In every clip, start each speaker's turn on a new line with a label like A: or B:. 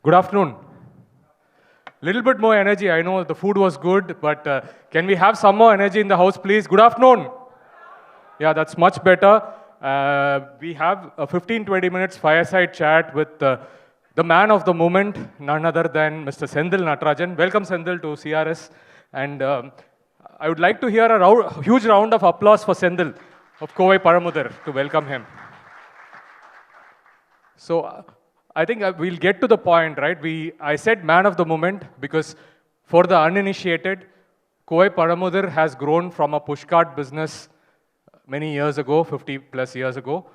A: Good afternoon. Little bit more energy. I know the food was good, but can we have some more energy in the house, please? Good afternoon. Yeah, that's much better. We have a 15-20 minutes fireside chat with the man of the moment, none other than Mr. Senthil Natarajan. Welcome, Senthil, to CRS. And I would like to hear a huge round of applause for Senthil of Kovai Pazhamudir to welcome him. So I think we'll get to the point, right? I said man of the moment because for the uninitiated, Kovai Pazhamudir has grown from a pushcart business many years ago, 50 plus years ago,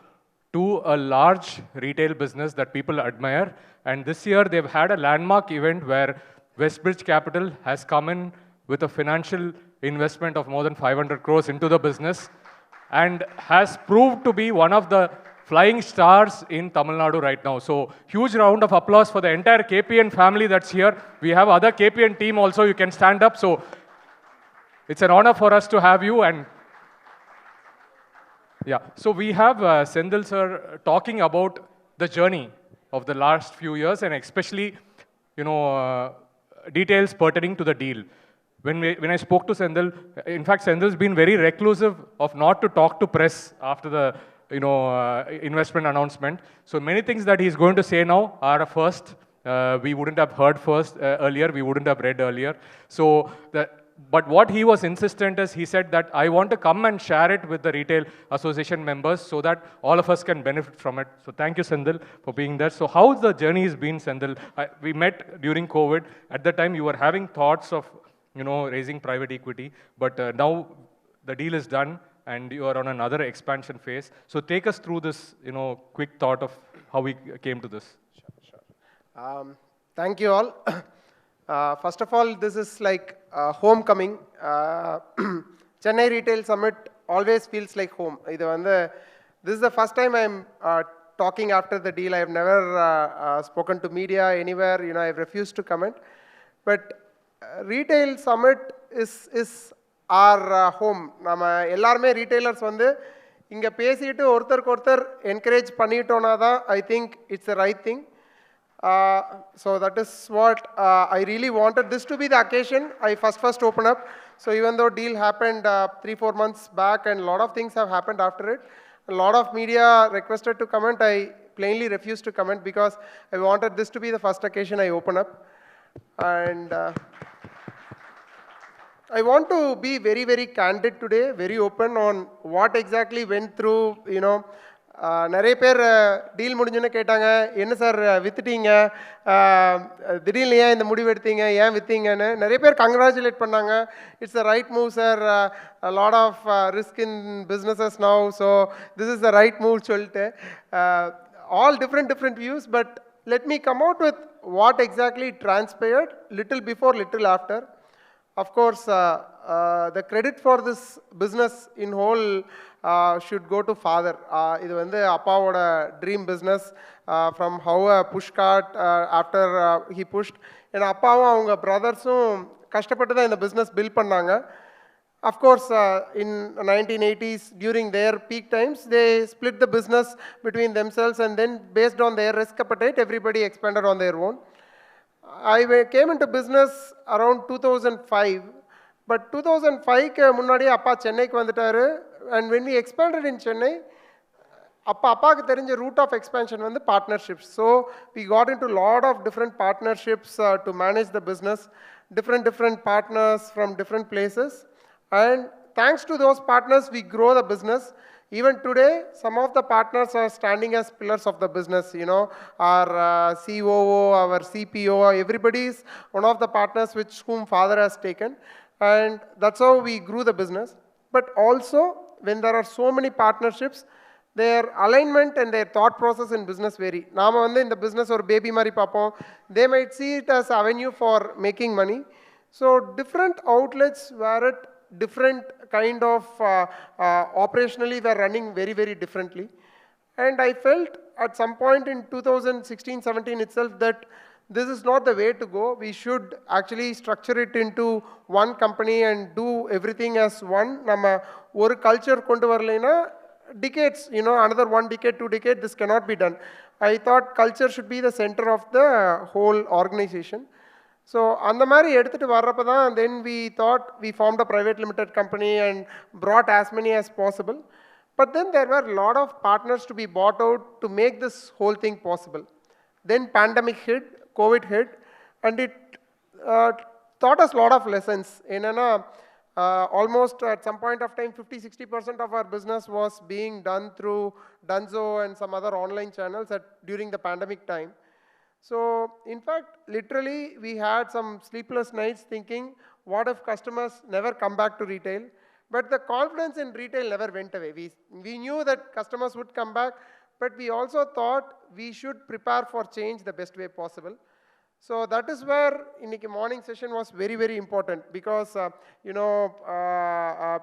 A: to a large retail business that people admire. And this year they've had a landmark event where WestBridge Capital has come in with a financial investment of more than 500 crores into the business and has proved to be one of the flying stars in Tamil Nadu right now. So huge round of applause for the entire KPN family that's here. We have other KPN team also. You can stand up. So it's an honor for us to have you. And yeah, so we have Senthil sir talking about the journey of the last few years and especially, details pertaining to the deal. When I spoke to Senthil, in fact, Senthil's been very reclusive of not to talk to press after the investment announcement. So many things that he's going to say now are a first. We wouldn't have heard first earlier. We wouldn't have read earlier. But what he was insistent is, he said that I want to come and share it with the retail association members so that all of us can benefit from it. So thank you, Senthil, for being there. So how's the journey has been, Senthil? We met during COVID. At the time, you were having thoughts of raising private equity, but now the deal is done and you are on another expansion phase. So take us through this, quick thought of how we came to this.
B: Sure. Thank you all. First of all, this is like homecoming. Chennai Retail Summit always feels like home. This is the first time I'm talking after the deal. I have never spoken to media anywhere. I've refused to comment. But Retail Summit is our home. Nama ellarme retailers vande inga pesittu ortharku encourage pannitona da I think it's the right thing. So that is what I really wanted this to be the occasion. I first open up. So even though deal happened 3-4 months back and a lot of things have happened after it, a lot of media requested to comment. I plainly refused to comment because I wanted this to be the first occasion I open up. And I want to be very, very candid today, very open on what exactly went through, நிறைய பேர் deal முடிஞ்சுன்னு கேட்டாங்க, என்ன sir வித்துட்டீங்க, திடீர்னு ஏன் இந்த முடிவு எடுத்தீங்க, ஏன் வித்தீங்கன்னு நிறைய பேர் கங்க்ராச்சுலேட் பண்ணாங்க. It's the right move sir, lot of risk in businesses now, so this is the right move சொல்லிட்டு all different views. But let me come out with what exactly transpired, little before, little after. Of course, the credit for this business in whole should go to father. Idu vande appavoda dream business, from how a pushcart after he pushed, and appavum avanga brothers kashtappattu da indha business build pannanga. Of course, in 1980s, during their peak times, they split the business between themselves, and then based on their risk appetite, everybody expanded on their own. I came into business around 2005, but 2005 ku munnadi appa Chennai ku vanduttaru, and when we expanded in Chennai, appa ku therinja route of expansion vandu partnerships. So we got into a lot of different partnerships to manage the business, different partners from different places. And thanks to those partners, we grow the business. Even today, some of the partners are standing as pillars of the business. Our COO, our CPO, everybody is one of the partners which whom father has taken. And that's how we grew the business. But also, when there are so many partnerships, their alignment and their thought process in business vary. Nama vande in the business or baby mari papom, they might see it as avenue for making money. So different outlets were at different kind of operationally were running very, very differently. And I felt at some point in 2016-17 itself that this is not the way to go. We should actually structure it into one company and do everything as one. Nama oru culture kondu varalena decades, another 1 decade, 2 decade, this cannot be done. I thought culture should be the center of the whole organization. So, then we thought we formed a private limited company and brought as many as possible. But then there were a lot of partners to be bought out to make this whole thing possible. Then pandemic hit, COVID hit, and it taught us a lot of lessons. Almost at some point of time, 50-60% of our business was being done through Dunzo and some other online channels during the pandemic time. So, in fact, literally, we had some sleepless nights thinking, what if customers never come back to retail? But the confidence in retail never went away. We knew that customers would come back, but we also thought we should prepare for change the best way possible. So that is where the morning session was very, very important, because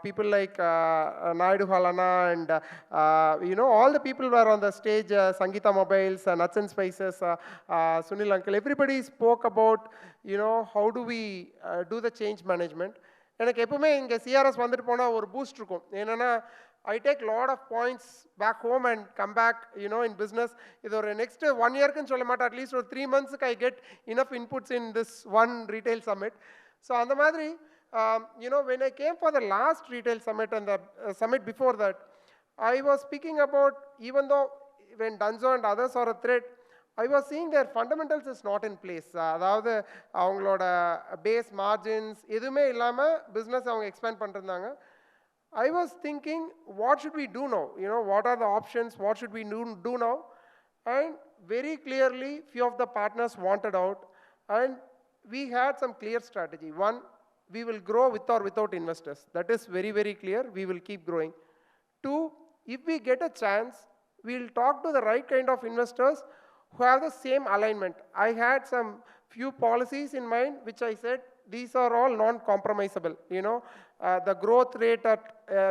B: people like Naidu Halana and all the people were on the stage, Sangeeta Mobiles, Nuts and Spices, Sunil Uncle, everybody spoke about how do we do the change management. எனக்கு எப்பவுமே இங்கே CRS வந்துட்டு போனால் ஒரு boost இருக்கும். என்னென்னா, I take a lot of points back home and come back, in business. இது ஒரு next 1 year-க்குன்னு சொல்ல மாட்டேன், at least ஒரு 3 months-க்கு I get enough inputs in this one retail summit. So அந்த மாதிரி, when I came for the last retail summit and the summit before that, I was speaking about, even though when Dunzo and others are a threat, I was seeing their fundamentals is not in place. அதாவது அவங்களோட base margins எதுவுமே இல்லாமல் business அவங்க expand பண்ணிருந்தாங்க. I was thinking, what should we do now? What are the options? What should we do now? And very clearly, few of the partners wanted out, and we had some clear strategy. One, we will grow with or without investors. That is very, very clear. We will keep growing. Two, if we get a chance, we'll talk to the right kind of investors who have the same alignment. I had some few policies in mind, which I said, these are all non-compromisable. The growth rate at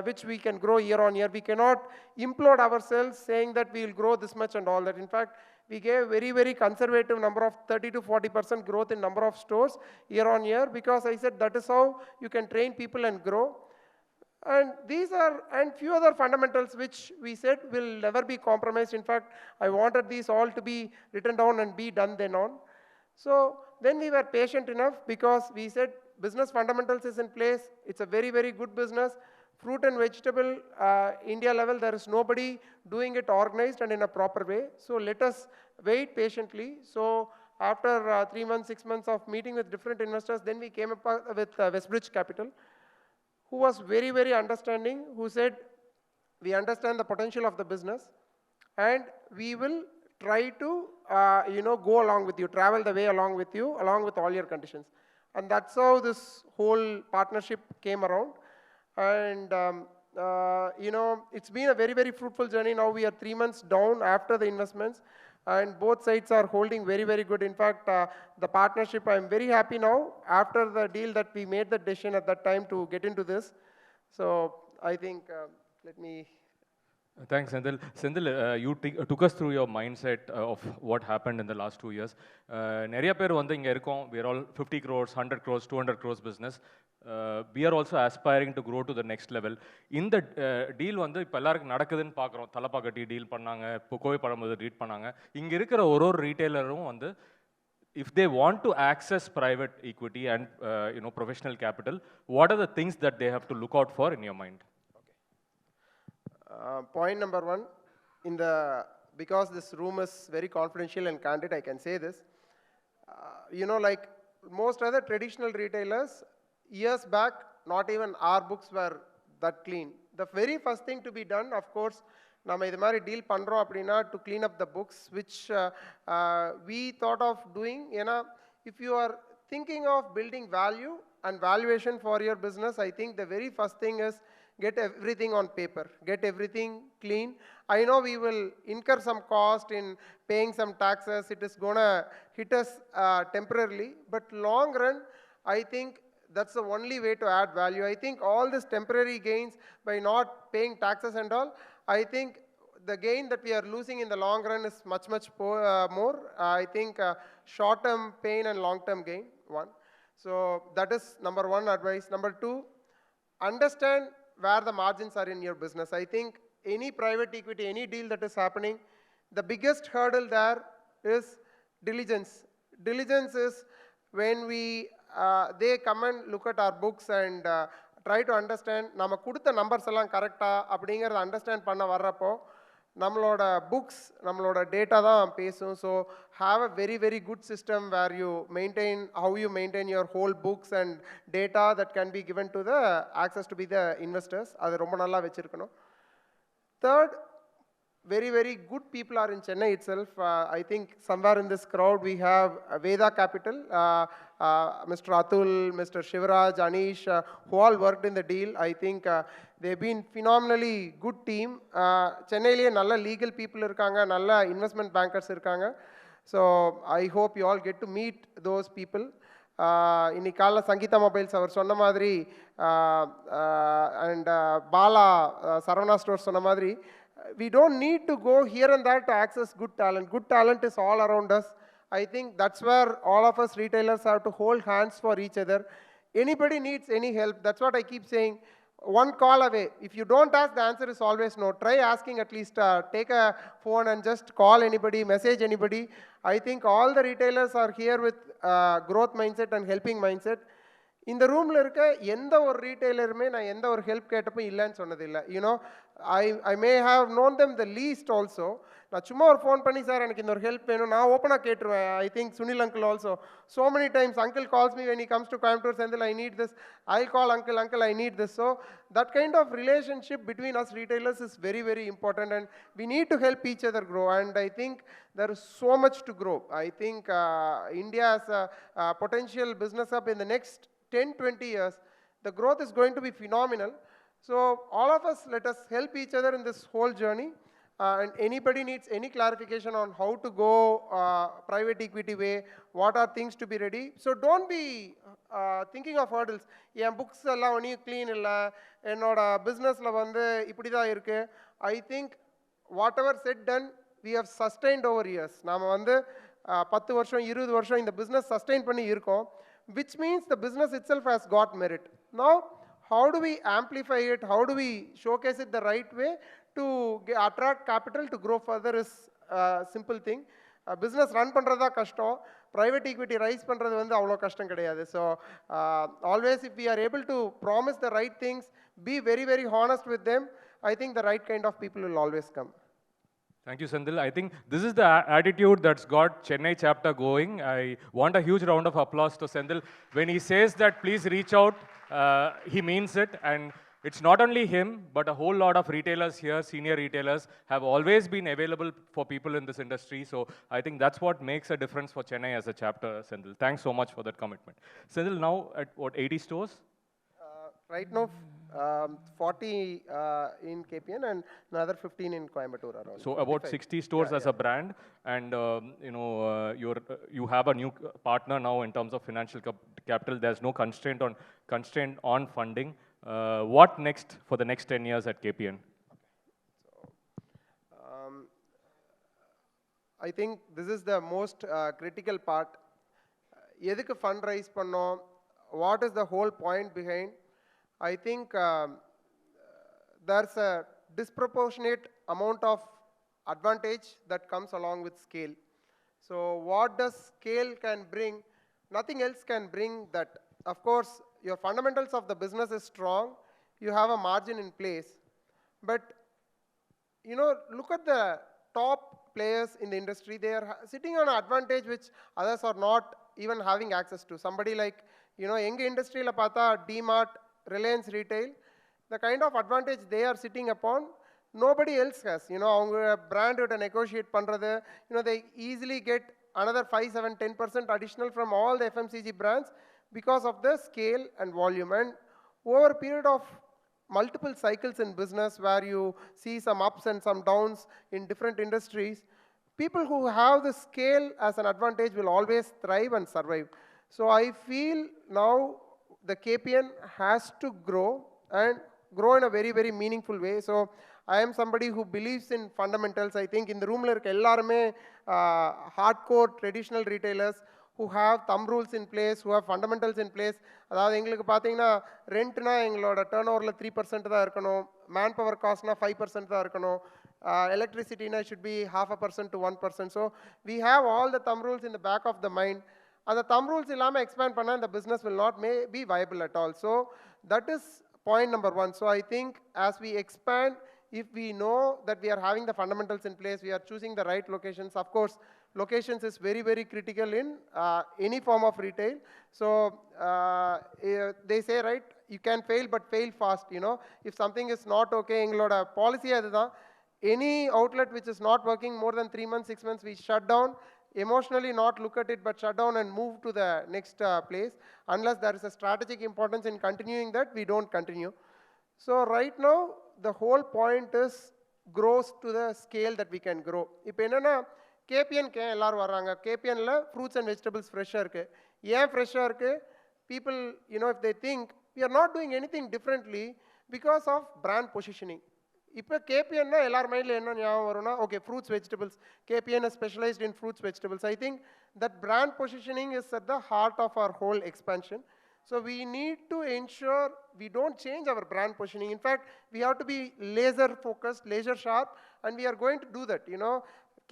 B: which we can grow year on year, we cannot implode ourselves saying that we will grow this much and all that. In fact, we gave very, very conservative number of 30-40% growth in number of stores year on year, because I said that is how you can train people and grow. And these are, and few other fundamentals which we said will never be compromised. In fact, I wanted these all to be written down and be done then on. So then we were patient enough, because we said business fundamentals is in place. It's a very, very good business. Fruit and vegetable, India level, there is nobody doing it organized and in a proper way. So let us wait patiently. So after 3 months, 6 months of meeting with different investors, then we came up with WestBridge Capital, who was very, very understanding, who said, we understand the potential of the business, and we will try to, go along with you, travel the way along with you, along with all your conditions. And that's how this whole partnership came around. And, it's been a very, very fruitful journey. Now we are 3 months down after the investments, and both sides are holding very, very good. In fact, the partnership, I'm very happy now after the deal that we made the decision at that time to get into this. So I think, let me...
A: Thanks, Senthil. Senthil, you took us through your mindset of what happened in the last 2 years. நிறைய பேர் வந்து இங்கே இருக்கோம், we are all 50 crores, 100 crores, 200 crores business. We are also aspiring to grow to the next level. இந்த deal வந்து இப்போ எல்லாருக்கும் நடக்குதுன்னு பார்க்குறோம். தலப்பாக்கட்டி டீல் பண்ணாங்க, இப்போ கோவை பழமுதிர் டீல் பண்ணாங்க. இங்கே இருக்கிற ஒரு ரீட்டைலரும் வந்து, if they want to access private equity and professional capital, what are the things that they have to look out for in your mind?
B: Point number one, because this room is very confidential and candid, I can say this. Like most other traditional retailers, years back, not even our books were that clean. The very first thing to be done, of course, நம்ம இது மாதிரி deal பண்ணுறோம் அப்படின்னா, to clean up the books, which we thought of doing. If you are thinking of building value and valuation for your business, I think the very first thing is get everything on paper, get everything clean. I know we will incur some cost in paying some taxes. It is going to hit us temporarily, but long run, I think that's the only way to add value. I think all these temporary gains by not paying taxes and all, I think the gain that we are losing in the long run is much, much more. I think short-term pain and long-term gain, one. So that is number one advice. Number two, understand where the margins are in your business. I think any private equity, any deal that is happening, the biggest hurdle there is diligence. Diligence is when they come and look at our books and try to understand, நம்ம கொடுத்த numbers எல்லாம் கரெக்டா அப்படிங்கிறத understand பண்ண வர்றப்போ நம்மளோட books நம்மளோட data தான் பேசும். So have a very very good system where you maintain how you maintain your whole books and data that can be given to the access to be the investors. அது ரொம்ப நல்லா வச்சுருக்கணும். Third, very very good people are in Chennai itself. I think somewhere in this crowd we have Veda Capital, Mr. Atul, Mr. Shivaraj, Anish, who all worked in the deal. I think they've been phenomenally good team. Chennai liye nalla legal people irukanga, nalla investment bankers irukanga. So I hope you all get to meet those people. இன்னைக்கு காலைல Sangeetha mobiles அவர் சொன்ன மாதிரி and Bala Saravana stores சொன்ன மாதிரி, we don't need to go here and there to access good talent. Good talent is all around us. I think that's where all of us retailers have to hold hands for each other. Anybody needs any help, that's what I keep saying. One call away. If you don't ask, the answer is always no. Try asking at least. Take a phone and just call anybody, message anybody. I think all the retailers are here with growth mindset and helping mindset. இந்த ரூமில் இருக்க எந்த ஒரு ரீட்டைலருமே நான் எந்த ஒரு help கேட்டப்போ இல்லைன்னு சொன்னதில்லை. You know I may have known them the least also. நான் சும்மா ஒரு ஃபோன் பண்ணி சார் எனக்கு இந்த ஒரு ஹெல்ப் வேணும் நான் ஓப்பனாக கேட்டுருவேன். I think Sunil uncle also so many times uncle calls me when he comes to Coimbatore, Senthil, I need this. I'll call uncle, I need this. So that kind of relationship between us retailers is very very important, and we need to help each other grow. And I think there is so much to grow. I think India has a potential business up in the next 10-20 years. The growth is going to be phenomenal. So all of us, let us help each other in this whole journey. And anybody needs any clarification on how to go private equity way, what are things to be ready. So don't be thinking of hurdles. N books எல்லாம் ஒன்றும் clean இல்லை, என்னோட பிஸ்னஸில் வந்து இப்படி தான் இருக்குது. I think whatever set done we have sustained over years. நாம் வந்து 10 வருஷம் 20 வருஷம் இந்த பிஸ்னஸ் சஸ்டைன் பண்ணி இருக்கோம், which means the business itself has got merit. Now, how do we amplify it? How do we showcase it the right way to attract capital to grow further is a simple thing. Business run பண்றதா கஷ்டம், private equity rice பண்றது வந்து அவ்வளோ கஷ்டம் கிடையாது. So always if we are able to promise the right things, be very very honest with them, I think the right kind of people will always come.
A: Thank you, Senthil. I think this is the attitude that's got Chennai chapter going. I want a huge round of applause to Senthil. When he says that please reach out, he means it. And it's not only him, but a whole lot of retailers here, senior retailers, have always been available for people in this industry. So I think that's what makes a difference for Chennai as a chapter, Senthil. Thanks so much for that commitment. Senthil, now at what, 80 stores?
B: Right now, 40 in KPN and another 15 in Coimbatore around.
A: So about 60 stores as a brand, and you have a new partner now in terms of financial capital. There's no constraint on funding. What next for the next 10 years at KPN?
B: I think this is the most critical part. எதுக்கு fundraise பண்ணோம்? What is the whole point behind? I think there's a disproportionate amount of advantage that comes along with scale. So what does scale can bring? Nothing else can bring that. Of course, your fundamentals of the business is strong. You have a margin in place. But, look at the top players in the industry. They are sitting on an advantage which others are not even having access to. Somebody like, எங்க இண்டஸ்ட்ரியில் பார்த்தா DMart, Reliance Retail, the kind of advantage they are sitting upon, nobody else has. அவங்க brand விட்ட negotiate பண்றது, they easily get another 5, 7, 10% additional from all the FMCG brands because of the scale and volume. And over a period of multiple cycles in business where you see some ups and some downs in different industries, people who have the scale as an advantage will always thrive and survive. So I feel now the KPN has to grow and grow in a very very meaningful way. So I am somebody who believes in fundamentals. I think in the room la irukka ellarume hardcore traditional retailers who have thumb rules in place, who have fundamentals in place. அதாவது எங்களுக்கு பார்த்தீங்கன்னா ரெண்ட்னா எங்களோட turn ஓவரில் 3% தான் இருக்கணும், man power காஸ்ட்னா 5% தான் இருக்கணும், எலக்ட்ரிசிட்டினா should be 0.5% to 1%. So we have all the thumb rules in the back of the mind. And the thumb rules இல்லாமல் expand பண்ணால் the business will not be viable at all. So that is point number one. So I think as we expand, if we know that we are having the fundamentals in place, we are choosing the right locations. Of course, locations is very, very critical in any form of retail. So they say, right, you can fail, but fail fast. You know, if something is not okay, எங்களோட policy அதுதான். Any outlet which is not working more than 3 months, 6 months, we shut down. Emotionally not look at it, but shut down and move to the next place. Unless there is a strategic importance in continuing that, we don't continue. So right now, the whole point is grows to the scale that we can grow. இப்போ என்னன்னா KPN எல்லாரும் வர்றாங்க, KPNல fruits and vegetables ஃப்ரெஷ்ஷாக இருக்கு. ஏன் ஃப்ரெஷ்ஷாக இருக்கு? People, you know, if they think we are not doing anything differently because of brand positioning. இப்போ கேபிஎன்னா எல்லார் மைண்டில் என்ன ஞாபகம் வரும்னா, okay fruits vegetables, KPN is specialised in fruits vegetables. I think that brand positioning is at the heart of our whole expansion. So we need to ensure we don't change our brand positioning. In fact, we have to be laser focused, laser sharp, and we are going to do that. You know,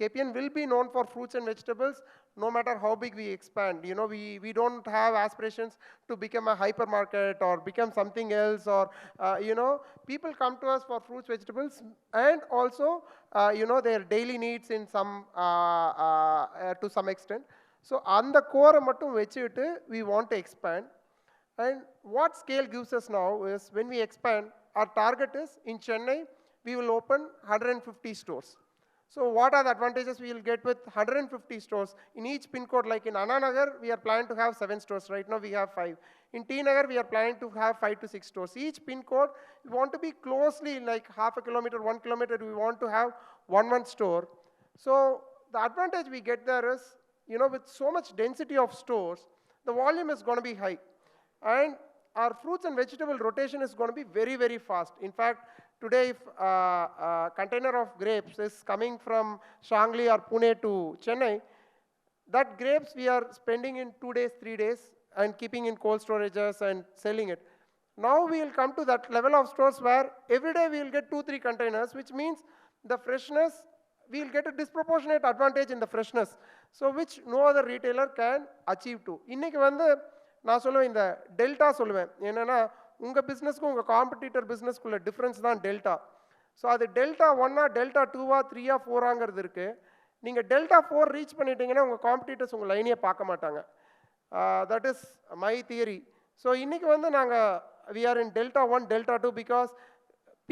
B: KPN will be known for fruits and vegetables no matter how big we expand. You know, we don't have aspirations to become a hypermarket or become something else, or, you know, people come to us for fruits, vegetables, and also, you know, their daily needs in some, to some extent. So on the core mattum vechittu we want to expand. And what scale gives us now is when we expand, our target is in Chennai, we will open 150 stores. So what are the advantages we will get with 150 stores in each pin code? Like in Anna Nagar, we are planning to have 7 stores. Right now we have 5. In T Nagar, we are planning to have 5 to 6 stores. Each pin code, we want to be closely like half a kilometer, 1 kilometer, we want to have one store. So the advantage we get there is, you know, with so much density of stores, the volume is going to be high. And our fruits and vegetable rotation is going to be very, very fast. In fact, today if a container of grapes is coming from Shangli or Pune to Chennai, that grapes we are spending in 2 days, 3 days and keeping in cold storages and selling it. Now we will come to that level of stores where every day we will get 2-3 containers, which means the freshness, we will get a disproportionate advantage in the freshness. So which no other retailer can achieve to. இன்னைக்கு வந்து நான் சொல்லுவேன் இந்த delta சொல்லுவேன். என்னன்னா உங்கள் பிஸ்னஸ்க்கும் உங்கள் competitor பிஸ்னஸ்க்குள்ள difference தான் டெல்டா. ஸோ அது டெல்டா 1ஆ டெல்டா 2ஆ 3ஆ 4ஆங்கிறது இருக்குது. நீங்கள் டெல்டா 4 ரீச் பண்ணிட்டீங்கன்னா உங்கள் காம்படிட்டர்ஸ் உங்கள் லைனையே பார்க்க மாட்டாங்க. That is my theory. So இன்றைக்கி வந்து நாங்கள் we are in delta 1, delta 2 because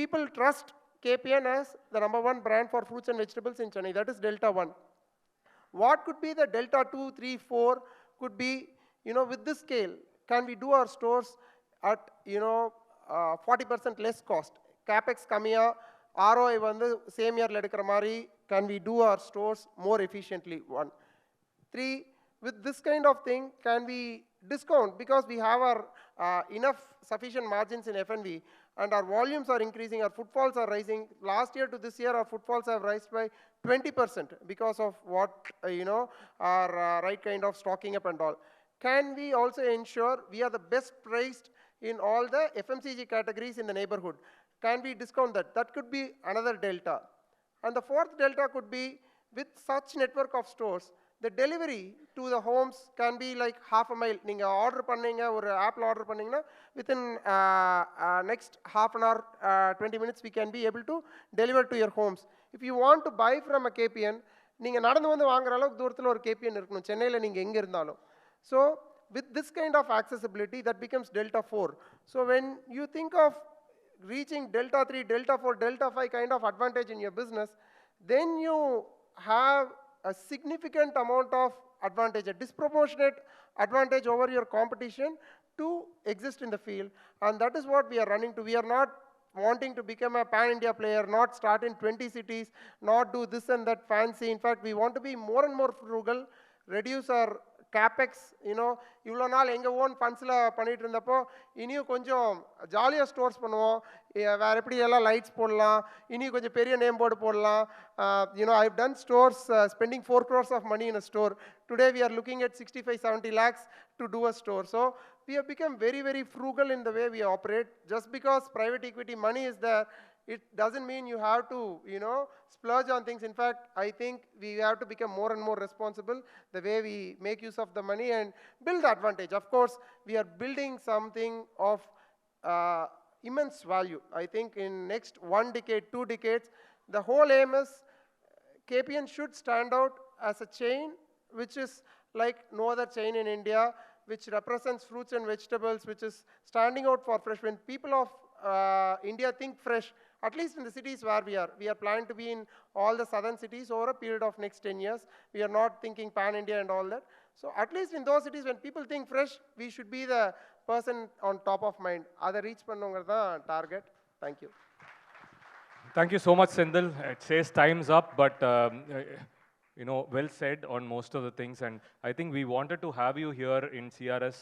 B: people trust KPN as the number 1 brand for fruits and vegetables in Chennai. That is delta 1. What could be the delta 2, 3, 4 could be, you know, with this scale, can we do our stores at, you know, 40% less cost? Capex kamiya, ROI vandu same year ledukra mari, can we do our stores more efficiently? 1. 3, with this kind of thing, can we discount because we have our enough sufficient margins in F&B and our volumes are increasing, our footfalls are rising. Last year to this year, our footfalls have risen by 20% because of what, you know, our right kind of stocking up and all. Can we also ensure we are the best priced in all the FMCG categories in the neighborhood? Can we discount that? That could be another delta. And the fourth delta could be with such network of stores, the delivery to the homes can be like half a mile. Ninga order panninga or Apple order panningna within next half an hour, 20 minutes we can be able to deliver to your homes. If you want to buy from a KPN, ninga nadandu vandu vaangura alavukku doorathula or KPN irukkum Chennai la ninga enga irundhalum. So with this kind of accessibility, that becomes delta 4. So when you think of reaching delta 3, delta 4, delta 5 kind of advantage in your business, then you have a significant amount of advantage, a disproportionate advantage over your competition to exist in the field. And that is what we are running to. We are not wanting to become a pan-India player, not start in 20 cities, not do this and that fancy. In fact, we want to be more and more frugal, reduce our capex, இவ்வளோ நாள் எங்கள் own ஃபண்ட்ஸில் பண்ணிகிட்டு இருந்தப்போ இனியும் கொஞ்சம் ஜாலியாக stores பண்ணுவோம், வேறு எப்படி எல்லாம் லைட்ஸ் போடலாம், இனியும் கொஞ்சம் பெரிய நேம் போர்டு போடலாம். I've done stores spending 4 crores of money in a store. Today we are looking at 65-70 lakhs to do a store. So we have become very, very frugal in the way we operate. Just because private equity money is there, it doesn't mean you have to, splurge on things. In fact, I think we have to become more and more responsible the way we make use of the money and build the advantage. Of course, we are building something of immense value. I think in next 1 decade, 2 decades, the whole aim is KPN should stand out as a chain which is like no other chain in India, which represents fruits and vegetables, which is standing out for fresh. When people of India think fresh, at least in the cities where we are planning to be in all the southern cities over a period of next 10 years. We are not thinking pan-India and all that. So at least in those cities, when people think fresh, we should be the person on top of mind. அதை reach பண்ணுங்கிறது தான் target. Thank you.
A: Thank you so much, Senthil. It says time's up, but well said on most of the things. And I think we wanted to have you here in CRS.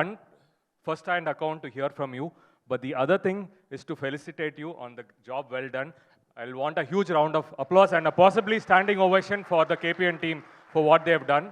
A: One first-hand account to hear from you, but the other thing is to felicitate you on the job well done. I'll want a huge round of applause and a possibly standing ovation for the KPN team for what they have done.